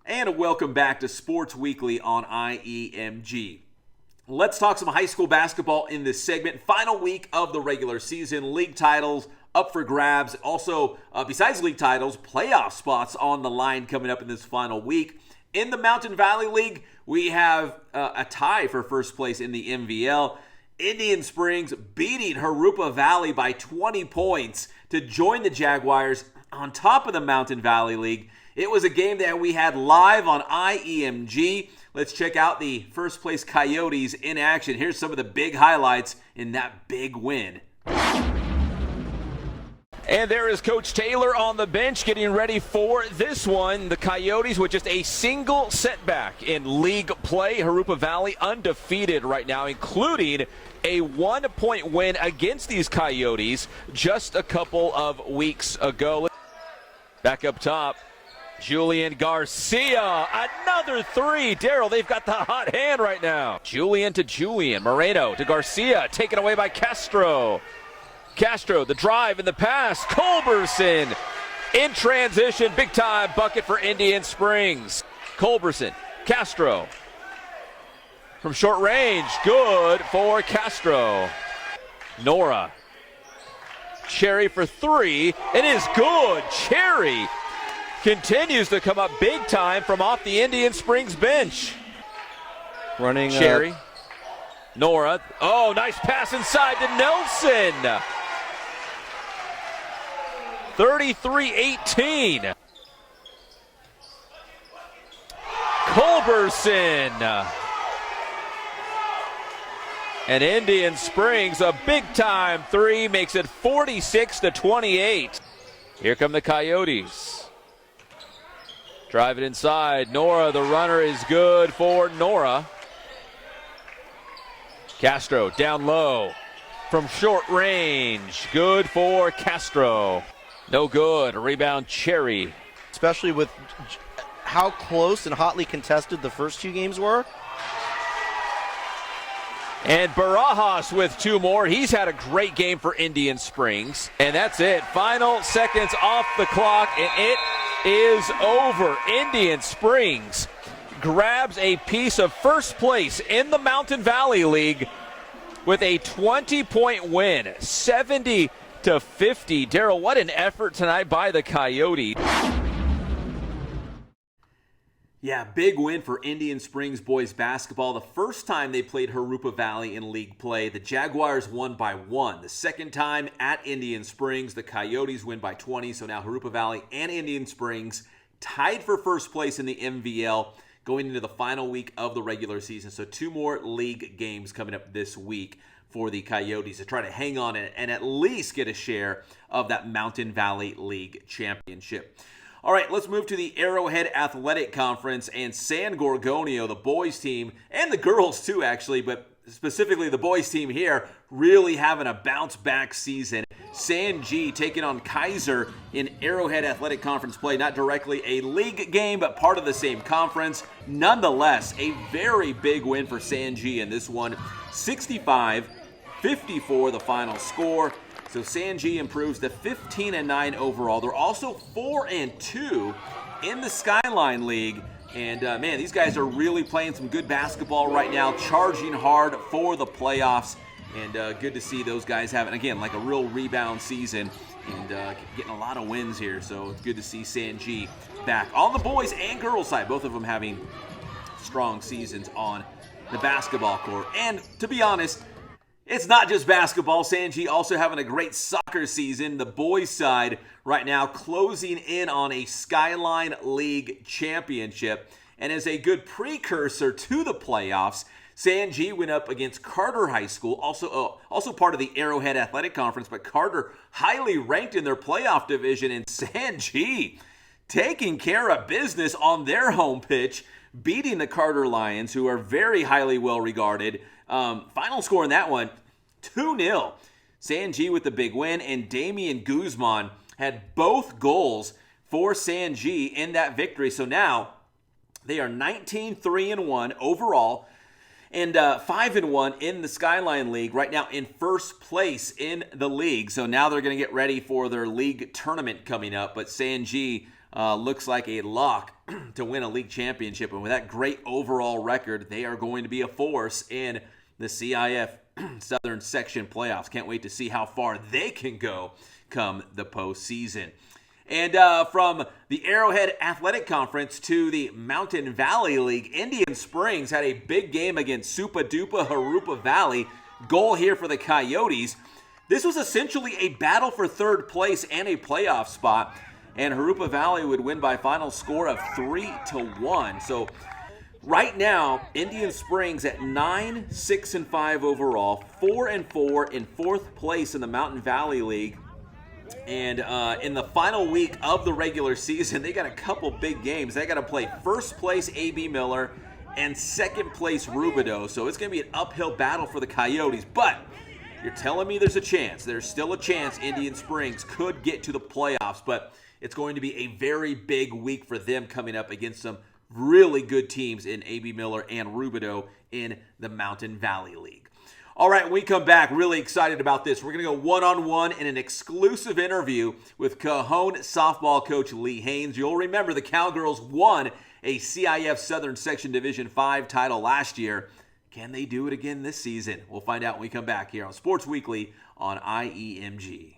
And welcome back to Sports Weekly on IEMG. Let's talk some high school basketball in this segment. Final week of the regular season. League titles up for grabs. Also, besides league titles, playoff spots on the line coming up in this final week. In the Mountain Valley League, we have a tie for first place in the MVL. Indian Springs beating Jurupa Valley by 20 points to join the Jaguars on top of the Mountain Valley League. It was a game that we had live on IEMG. Let's check out the first place Coyotes in action. Here's some of the big highlights in that big win. And there is Coach Taylor on the bench getting ready for this one. The Coyotes with just a single setback in league play. Jurupa Valley undefeated right now, including a 1-point win against these Coyotes just a couple of weeks ago. Back up top, Julian Garcia, another three. Daryl, they've got the hot hand right now. Julian to Julian, Moreno to Garcia, taken away by Castro. Castro, the drive and the pass. Culberson in transition. Big time bucket for Indian Springs. Culberson, Castro from short range. Good for Castro. Nora. Cherry for three. It is good. Cherry continues to come up big time from off the Indian Springs bench. Running Cherry. Nora. Oh, nice pass inside to Nelson. 33-18. Culberson. And Indian Springs, a big-time three, makes it 46-28. Here come the Coyotes. Drive it inside. Nora, the runner, is good for Nora. Castro down low from short range. Good for Castro. No good. A rebound, Cherry. Especially with how close and hotly contested the first two games were. And Barajas with two more. He's had a great game for Indian Springs. And that's it. Final seconds off the clock, and it is over. Indian Springs grabs a piece of first place in the Mountain Valley League with a 20-point win, 70-50. Daryl, what an effort tonight by the Coyotes. Yeah, big win for Indian Springs boys basketball. The first time they played Jurupa Valley in league play, the Jaguars won by 1. The second time at Indian Springs, the Coyotes win by 20. So now Jurupa Valley and Indian Springs tied for first place in the MVL going into the final week of the regular season. So 2 more league games coming up this week for the Coyotes to try to hang on and at least get a share of that Mountain Valley League championship. All right, let's move to the Arrowhead Athletic Conference and San Gorgonio, the boys team, and the girls too, actually, but specifically the boys team here, really having a bounce-back season. San G taking on Kaiser in Arrowhead Athletic Conference play. Not directly a league game, but part of the same conference. Nonetheless, a very big win for San G in this one. 65-54 the final score. So San G improves to 15-9 overall. They're also 4-2 in the Skyline League. And, man, these guys are really playing some good basketball right now, charging hard for the playoffs. And good to see those guys having, again, like a real rebound season and getting a lot of wins here. So it's good to see San G back on the boys and girls side, both of them having strong seasons on the basketball court. And to be honest, it's not just basketball. San G also having a great soccer season. The boys' side right now closing in on a Skyline League championship. And as a good precursor to the playoffs, San G went up against Carter High School, also part of the Arrowhead Athletic Conference, but Carter highly ranked in their playoff division, and San G taking care of business on their home pitch, beating the Carter Lions, who are very highly well regarded. Final score in that one, 2-0. San G with the big win, and Damian Guzman had both goals for San G in that victory. So now they are 19-3-1 overall and 5-1 in the Skyline League, right now in first place in the league. So now they're going to get ready for their league tournament coming up. But San G looks like a lock to win a league championship. And with that great overall record, they are going to be a force in the CIF Southern Section playoffs. Can't wait to see how far they can go come the postseason. And from the Arrowhead Athletic Conference to the Mountain Valley League, Indian Springs had a big game against Supa Dupa Harupa Valley. Goal here for the Coyotes. This was essentially a battle for third place and a playoff spot, and Harupa Valley would win by final score of 3-1. So right now, Indian Springs at 9-6-5 overall, 4-4 in fourth place in the Mountain Valley League. And in the final week of the regular season, they got a couple big games. They got to play first place A.B. Miller and second place Rubidoux. So it's going to be an uphill battle for the Coyotes. But you're telling me there's a chance. There's still a chance Indian Springs could get to the playoffs. But it's going to be a very big week for them coming up against some really good teams in A.B. Miller and Rubidoux in the Mountain Valley League. All right, when we come back, really excited about this. We're going to go one-on-one in an exclusive interview with Cajon softball coach Lee Haynes. You'll remember the Cowgirls won a CIF Southern Section Division 5 title last year. Can they do it again this season? We'll find out when we come back here on Sports Weekly on IEMG.